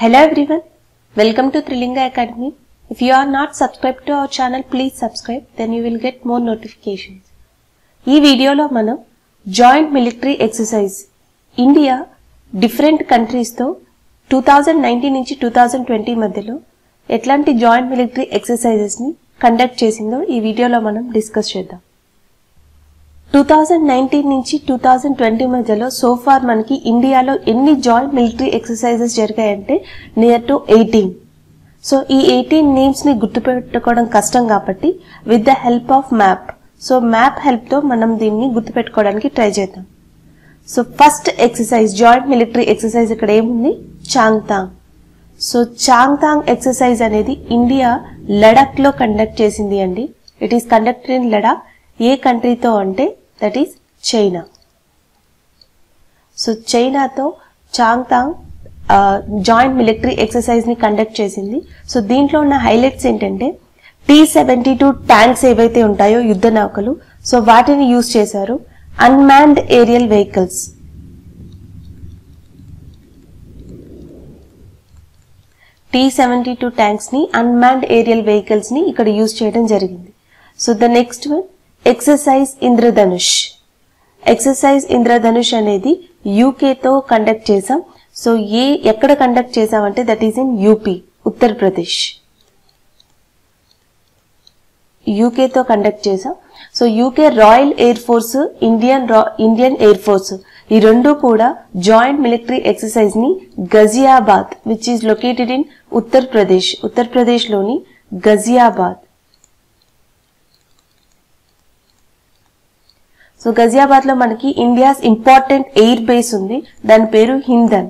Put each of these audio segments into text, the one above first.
Hello everyone, welcome to Trilinga Academy. If you are not subscribed to our channel, please subscribe, then you will get more notifications. ఈ వీడియోలో మనం joint military exercise India different కంట్రీస్తో 2019 నుంచి 2020 మధ్యలో ఎట్లాంటి joint military ఎక్సర్సైజెస్ని conduct చేసిందో ఈ వీడియోలో మనం డిస్కస్ చేద్దాం. 2019 నుంచి 2020 మధ్యలో సోఫార్ మనకి ఇండియాలో ఎన్ని జాయింట్ మిలిటరీ ఎక్సర్సైజెస్ జరిగాయంటే నియర్ టు 18. సో ఈ 18 నేమ్స్ ని గుర్తుపెట్టుకోవడం కష్టం కాబట్టి with the help of map, so map help తో మనం దీన్ని గుర్తుపెట్టుకోవడానికి ట్రై చేద్దాం. So first exercise joint military exercise ఇక్కడ ఏముంది, చాంగ్తాంగ్. సో చాంగ్తాంగ్ ఎక్సర్సైజ్ అనేది ఇండియా లడాక్ లో కండక్ట్ చేసింది అండి. It is conducted in Ladakh. ఏ కంట్రీతో అంటే దట్ ఈస్ చైనా. సో చైనాతో చాంగ్తాంగ్ జాయింట్ మిలిటరీ ఎక్సర్సైజ్ ని కండక్ట్ చేసింది. సో దీంట్లో ఉన్న హైలైట్స్ ఏంటంటే T-72 ట్యాంక్స్ ఏవైతే ఉంటాయో యుద్ధ నౌకలు, సో వాటిని యూజ్ చేశారు. Unmanned aerial vehicles, T-72 tanks ని అన్మాన్డ్ ఏరియల్ వెహికల్స్ ని ఇక్కడ యూజ్ చేయడం జరిగింది. So the next one exercise Indradhanush. Exercise Indradhanush అనేది యూకేతో కండక్ట్ చేసాం. సో ఎక్కడ కండక్ట్ చేసామంటే that is in UP, Uttar Pradesh. యూకేతో కండక్ట్ చేసాం. So UK royal air force, Indian air force ఈ రెండు కూడా జాయింట్ మిలిటరీ ఎక్సర్సైజ్ ని Ghaziabad which is located in Uttar Pradesh లోని గజియాబాద్. సో గజియాబాద్ లో మనకి ఇండియాస్ ఇంపార్టెంట్ ఎయిర్ బేస్ ఉంది, దాని పేరు Hindan.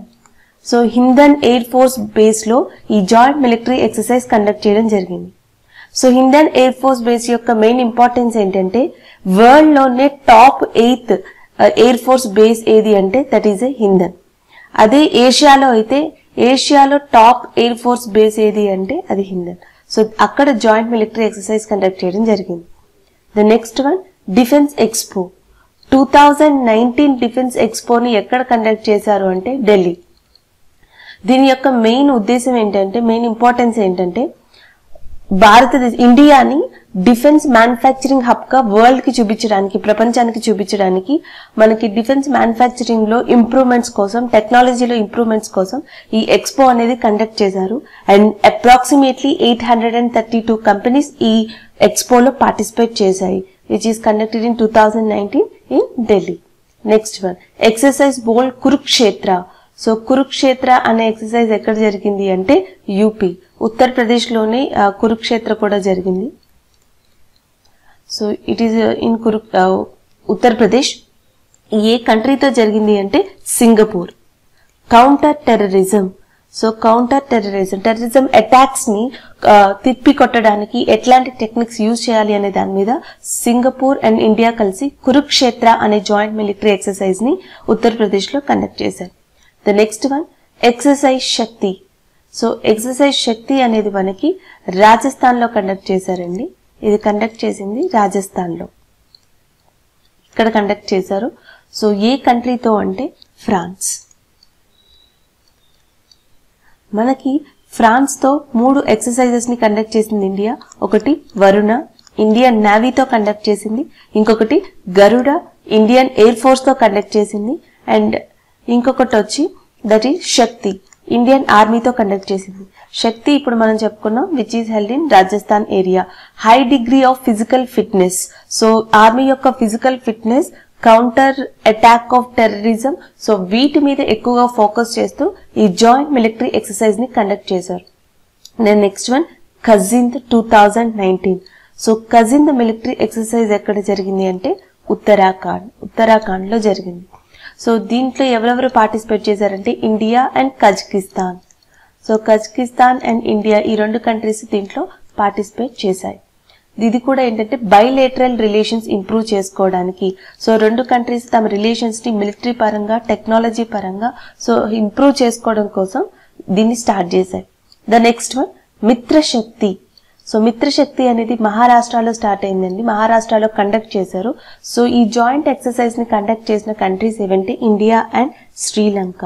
So Hindan air force base లో ఈ జాయింట్ మిలిటరీ ఎక్సర్సైజ్ కండక్ట్ చేయడం జరిగింది. So Hindan air force base యొక్క మెయిన్ ఇంపార్టెన్స్ ఏంటంటే వరల్డ్ లోనే top 8th air force base ఏది అంటే దట్ ఈస్ ఏ హిందన్. అదే ఏషియాలో అయితే ఏషియాలో టాప్ ఎయిర్ ఫోర్స్ బేస్ ఏది అంటే అది హిందన్. సో అక్కడ జాయింట్ మిలిటరీ ఎక్సర్సైజ్ కండక్ట్ చేయడం జరిగింది. The next one defence expo. 2019 defence ఎక్స్పోని ఎక్కడ కండక్ట్ చేశారు అంటే ఢిల్లీ. దీని యొక్క మెయిన్ ఉద్దేశం ఏంటంటే, మెయిన్ ఇంపార్టెన్స్ ఏంటంటే ఇండియాని డిఫెన్స్ మ్యానుఫ్యాక్చరింగ్ హబ్ గా వరల్డ్ కి చూపించడానికి, ప్రపంచానికి చూపించడానికి మనకి డిఫెన్స్ మ్యానుఫ్యాక్చరింగ్ లో ఇంప్రూవ్మెంట్స్ కోసం, టెక్నాలజీలో ఇంప్రూవ్మెంట్స్ కోసం ఈ ఎక్స్పో అనేది కండక్ట్ చేశారు. అండ్ అప్రాక్సిమేట్లీ 832 కంపెనీస్ ఈ ఎక్స్పోలో పార్టిసిపేట్ చేశాయి, which is conducted in 2019 in Delhi. Next one, exercise bold Kurukshetra. So Kurukshetra అనే ఎక్సర్సైజ్ ఎక్కడ జరిగింది అంటే యూపీ, ఉత్తరప్రదేశ్ లోనే కురుక్షేత్ర కూడా జరిగింది. So it is in Uttar Pradesh. ఏ కంట్రీతో జరిగింది అంటే Singapore. Counter terrorism. So counter terrorism attacks ని తిప్పి కొట్టడానికి ఎట్లాంటి టెక్నిక్స్ యూజ్ చేయాలి అనే దాని మీద సింగపూర్ అండ్ ఇండియా కలిసి కురుక్షేత్ర అనే జాయింట్ మిలిటరీ ఎక్సర్సైజ్ ని ఉత్తరప్రదేశ్ లో కండక్ట్ చేశారు. The next one exercise Shakti. So exercise Shakti అనేది మనకి రాజస్థాన్ లో కండక్ట్ చేశారండి. ఇది కండక్ట్ చేసింది రాజస్థాన్ లో, ఇక్కడ కండక్ట్ చేశారు. సో ఏ కంట్రీతో అంటే ఫ్రాన్స్. మనకి ఫ్రాన్స్ తో 3 ఎక్సర్సైజెస్ ని కండక్ట్ చేసింది ఇండియా. ఒకటి వరుణ, ఇండియన్ నేవీతో కండక్ట్ చేసింది. ఇంకొకటి గరుడ, ఇండియన్ ఎయిర్ ఫోర్స్ తో కండక్ట్ చేసింది. అండ్ ఇంకొకటి వచ్చి దట్ ఈస్ శక్తి, ఇండియన్ ఆర్మీతో కండక్ట్ చేసింది. శక్తి ఇప్పుడు మనం చెప్పుకున్నాం which is held in Rajasthan area. High degree of physical fitness. So army యొక్క physical fitness, counter attack of terrorism, so వీటి మీద ఎక్కువగా ఫోకస్ చేస్తూ ఈ జాయింట్ మిలిటరీ ఎక్సర్సైజ్ ని కండక్ట్ చేశారు. Next one Kazind 2019. So Kazind military exercise ఎక్కడ జరిగింది అంటే ఉత్తరాఖండ్ లో జరిగింది. సో దీంట్లో ఎవరెవరు పార్టిసిపేట్ చేశారంటే India and Kazakhstan. So Kazakhstan and India ఈ రెండు కంట్రీస్ దీంట్లో పార్టిసిపేట్ చేశాయి. ఇది కూడా ఏంటంటే బైలేటరల్ రిలేషన్స్ ఇంప్రూవ్ చేసుకోవడానికి, సో రెండు కంట్రీస్ తమ రిలేషన్స్ ని మిలిటరీ పరంగా, టెక్నాలజీ పరంగా సో ఇంప్రూవ్ చేసుకోవడం కోసం దీన్ని స్టార్ట్ చేశాయి. The next one Mitra Shakti. So Mitra Shakti అనేది మహారాష్ట్రలో స్టార్ట్ అయిందండి, మహారాష్ట్రలో కండక్ట్ చేశారు. సో ఈ జాయింట్ ఎక్సర్సైజ్ ని కండక్ట్ చేసిన కంట్రీస్ ఏవంటే ఇండియా అండ్ శ్రీలంక.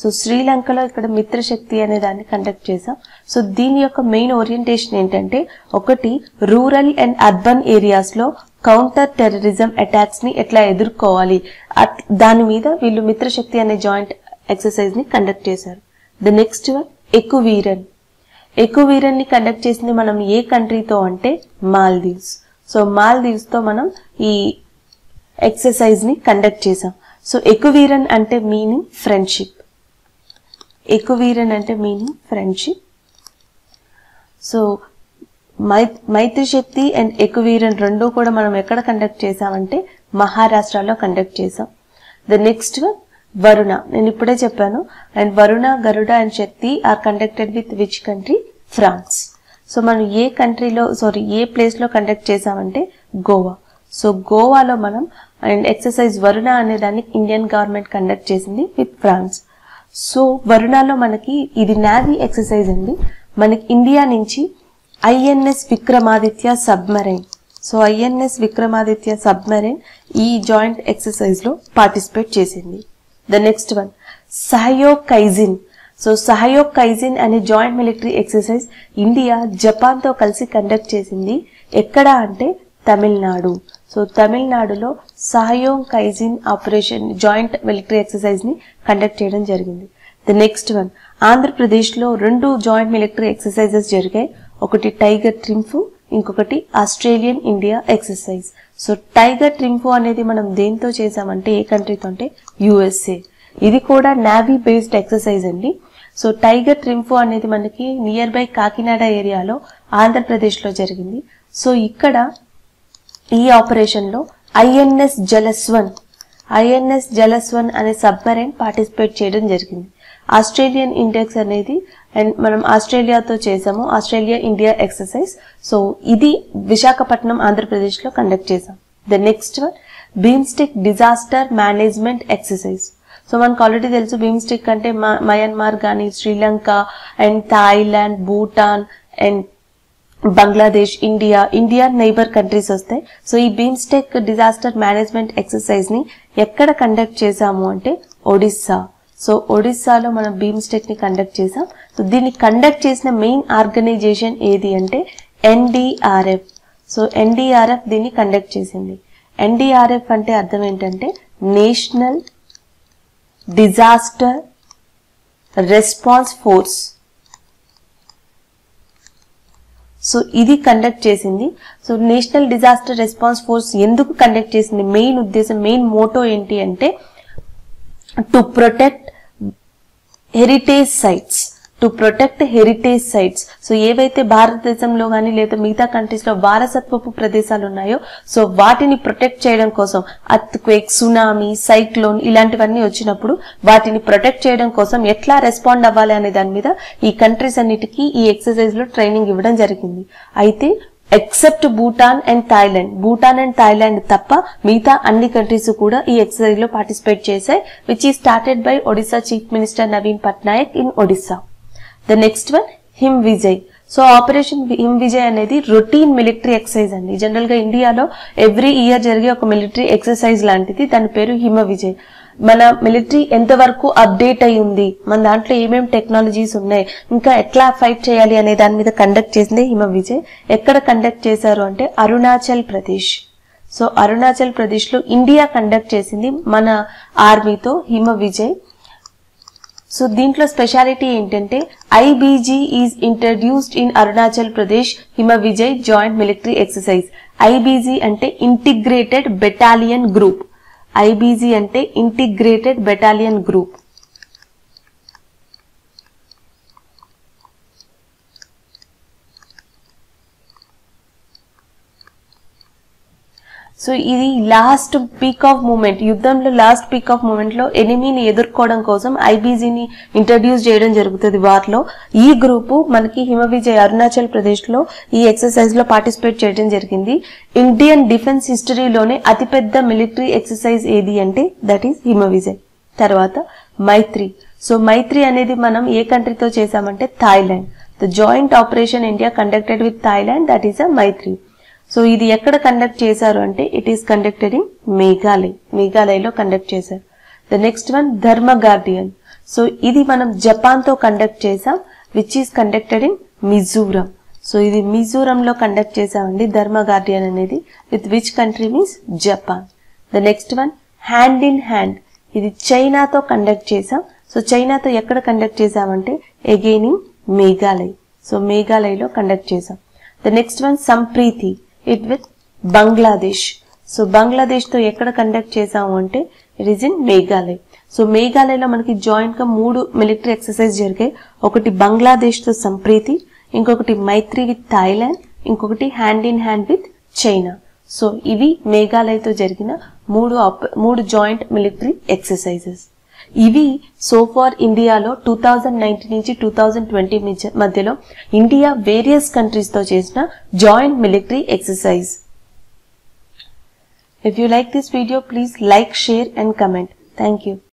సో శ్రీలంకలో ఇక్కడ మిత్రశక్తి అనే దాన్ని కండక్ట్ చేసాం. సో దీని యొక్క మెయిన్ ఓరియంటేషన్ ఏంటంటే, ఒకటి రూరల్ అండ్ అర్బన్ ఏరియాస్ లో కౌంటర్ టెర్రరిజం అటాక్స్ ని ఎట్లా ఎదుర్కోవాలి, దాని మీద వీళ్ళు మిత్రశక్తి అనే జాయింట్ ఎక్సర్సైజ్ ని కండక్ట్ చేశారు. The next one Ekuverin. Ekuverin ని కండక్ట్ చేసింది మనం ఏ కంట్రీతో అంటే మాల్దీవ్స్. సో మాల్దీవ్స్ తో మనం ఈ ఎక్సర్సైజ్ ని కండక్ట్ చేసాం. సో ఎకువీరన్ అంటే మీనింగ్ ఫ్రెండ్షిప్. ఎకువీరన్ అంటే meaning friendship. So Maitri Shakti and Ekuverin రెండు కూడా మనం ఎక్కడ కండక్ట్ చేసామంటే మహారాష్ట్రలో కండక్ట్ చేసాం. The next one Varuna. నేను ఇప్పుడే చెప్పాను. And Varuna, Garuda and Shakti are conducted with which country? France. So మనం ఏ ప్లేస్ లో కండక్ట్ చేసామంటే గోవా. సో గోవాలో మనం అండ్ ఎక్సర్సైజ్ వరుణ అనే దాన్ని ఇండియన్ గవర్నమెంట్ కండక్ట్ చేసింది విత్ ఫ్రాన్స్. సో వరుణలో మనకి ఇది నావీ ఎక్సర్సైజ్ అండి. మనకి ఇండియా నుంచి INS Vikramaditya submarine. So INS Vikramaditya submarine ఈ జాయింట్ ఎక్సర్సైజ్ లో పార్టిసిపేట్ చేసింది. The next one Sahyog Kaijin. So Sahyog Kaijin అనే joint military exercise India Japan తో కలిసి కండక్ట్ చేసింది. ఎక్కడ అంటే తమిళనాడు. సో తమిళనాడులో Sahyog Kaijin operation joint military exercise ని కండక్ట్ చేయడం జరిగింది. ద నెక్స్ట్ వన్ ఆంధ్రప్రదేశ్ లో 2 జాయింట్ మిలిటరీ ఎక్సర్సైజెస్ జరిగాయి. ఒకటి టైగర్ ట్రింఫ్, ఇంకొకటి Australian India exercise. So tiger triumph అనేది మనం దేంతో చేసామంటే ఏ కంట్రీతో అంటే యుఎస్ఏ. ఇది కూడా నావీ బేస్డ్ ఎక్సర్సైజ్ అండి. సో టైగర్ ట్రింఫ్ అనేది మనకి నియర్ బై కాకినాడ ఏరియాలో ఆంధ్రప్రదేశ్ లో జరిగింది. సో ఇక్కడ ఈ ఆపరేషన్ లో ఐఎన్ఎస్ జలస్వన్ అనే సబ్మరైన్ పార్టిసిపేట్ చేయడం జరిగింది. ఆస్ట్రేలియన్ ఇండెక్స్ అనేది అండ్ మనం ఆస్ట్రేలియాతో చేసాము, ఆస్ట్రేలియా ఇండియా ఎక్సర్సైజ్. సో ఇది విశాఖపట్నం ఆంధ్రప్రదేశ్ లో కండక్ట్ చేసాం. The next one బీమ్స్టిక్ disaster management exercise. So మనకు ఆల్రెడీ తెలుసు బీమ్స్టిక్ అంటే మయన్మార్ కానీ, Sri Lanka and Thailand, Bhutan and Bangladesh, India neighbour countries వస్తాయి. సో ఈ బీమ్స్టెక్ డిజాస్టర్ మేనేజ్మెంట్ ఎక్సర్సైజ్ ని ఎక్కడ కండక్ట్ చేసాము అంటే ఒడిస్సా. సో ఒడిస్సాలో మనం బీమ్స్టెక్ ని కండక్ట్ చేసాం. సో దీన్ని కండక్ట్ చేసిన మెయిన్ ఆర్గనైజేషన్ ఏది అంటే ఎన్డీఆర్ఎఫ్. సో ఎన్డీఆర్ఎఫ్ దీన్ని కండక్ట్ చేసింది. ఎన్డీఆర్ఎఫ్ అంటే అర్థం ఏంటంటే national disaster response force. So ఇది కండక్ట్ చేసింది. So national disaster response force ఎందుకు కండక్ట్ చేసింది, మెయిన్ ఉద్దేశం, మెయిన్ మోటో ఏంటి అంటే to protect heritage sites. So ఏవైతే భారతదేశంలో కానీ లేదా మిగతా కంట్రీస్ లో వారసత్వపు ప్రదేశాలు ఉన్నాయో సో వాటిని ప్రొటెక్ట్ చేయడం కోసం అర్త్క్వేక్, సునామీ, సైక్లోన్ ఇలాంటివన్నీ వచ్చినప్పుడు వాటిని ప్రొటెక్ట్ చేయడం కోసం ఎట్లా రెస్పాండ్ అవ్వాలి అనే దాని మీద ఈ కంట్రీస్ అన్నిటికీ ఈ ఎక్సర్సైజ్ లో ట్రైనింగ్ ఇవ్వడం జరిగింది. అయితే ఎక్సెప్ట్ భూటాన్ అండ్ థాయిలాండ్ తప్ప మిగతా అన్ని కంట్రీస్ కూడా ఈ ఎక్సర్సైజ్ లో పార్టిసిపేట్ చేశాయి, విచ్ ఈ started by Odisha chief minister Naveen Patnaik in Odisha. The next one him Vijay. So operation him Vijay అనేది రొటీన్ మిలిటరీ ఎక్సర్సైజ్ అండి. జనరల్ గా ఇండియాలో ఎవ్రీ ఇయర్ జరిగే ఒక మిలిటరీ ఎక్సర్సైజ్ లాంటిది, దాని పేరు హిమ విజయ్. మన మిలిటరీ ఎంతవరకు అప్డేట్ అయి ఉంది, మన దాంట్లో ఏమేమి టెక్నాలజీస్ ఉన్నాయి, ఇంకా ఎట్లా ఫైట్ చేయాలి అనే దాని మీద కండక్ట్ చేసింది హిమ విజయ్. ఎక్కడ కండక్ట్ చేశారు అంటే అరుణాచల్ ప్రదేశ్. సో అరుణాచల్ ప్రదేశ్ లో ఇండియా కండక్ట్ చేసింది మన ఆర్మీతో హిమ విజయ్. సో దీంట్లో స్పెషాలిటీ ఏంటంటే IBG is introduced in Arunachal Pradesh Hima Vijay joint military exercise. IBG అంటే ఇంటిగ్రేటెడ్ బెటాలియన్ గ్రూప్. ఐబీజీ అంటే ఇంటిగ్రేటెడ్ బెటాలియన్ గ్రూప్. సో ఇది లాస్ట్ పీక్ ఆఫ్ మూమెంట్, యుద్ధంలో లాస్ట్ పీక్ ఆఫ్ మూమెంట్ లో ఎనిమీని ఎదుర్కోవడం కోసం ఐబీజీని ఇంట్రడ్యూస్ చేయడం జరుగుతుంది వార్లో. ఈ గ్రూపు మనకి హిమ విజయ్ అరుణాచల్ ప్రదేశ్ లో ఈ ఎక్సర్సైజ్ లో పార్టిసిపేట్ చేయడం జరిగింది. ఇండియన్ డిఫెన్స్ హిస్టరీలోనే అతిపెద్ద మిలిటరీ ఎక్సర్సైజ్ ఏది అంటే దట్ ఈస్ హిమ విజయ్. తర్వాత మైత్రి. సో మైత్రి అనేది మనం ఏ కంట్రీతో చేసామంటే Thailand. The joint operation India conducted with Thailand, that is a Maitri. So ఇది ఎక్కడ కండక్ట్ చేశారు అంటే ఇట్ ఈస్ కండక్టెడ్ ఇన్ మేఘాలయలో కండక్ట్ చేశారు. The next one Dharma Guardian. So ఇది మనం జపాన్ తో కండక్ట్ చేసాం, which is conducted in Mizoram. So ఇది మిజోరంలో కండక్ట్ చేసామండి ధర్మ గార్డియన్ అనేది. With which country means Japan. The next one hand in hand, ఇది చైనాతో కండక్ట్ చేసాం. సో చైనాతో ఎక్కడ కండక్ట్ చేసామంటే అగైన్ ఇన్ మేఘాలయ్. సో మేఘాలయలో కండక్ట్ చేసాం. The next one Sampriti, it with Bangladesh. So Bangladesh తో ఎక్కడ కండక్ట్ చేసాము అంటే it is in Meghalaya. So మేఘాలయలో మనకి జాయింట్ గా 3 మిలిటరీ ఎక్సర్సైజ్ జరిగాయి. ఒకటి బంగ్లాదేశ్ తో సంప్రీతి, ఇంకొకటి మైత్రి విత్ థాయిలాండ్, ఇంకొకటి hand in hand with China. So ఇవి మేఘాలయతో జరిగిన 3 జాయింట్ మిలిటరీ ఎక్సర్సైజెస్. ఇవి సో ఫార్ ఇండియాలో 2019 నుంచి 2020 మధ్యలో ఇండియా వేరియస్ కంట్రీస్ తో చేసిన joint military exercise. If you like this video, please like, share and comment. Thank you.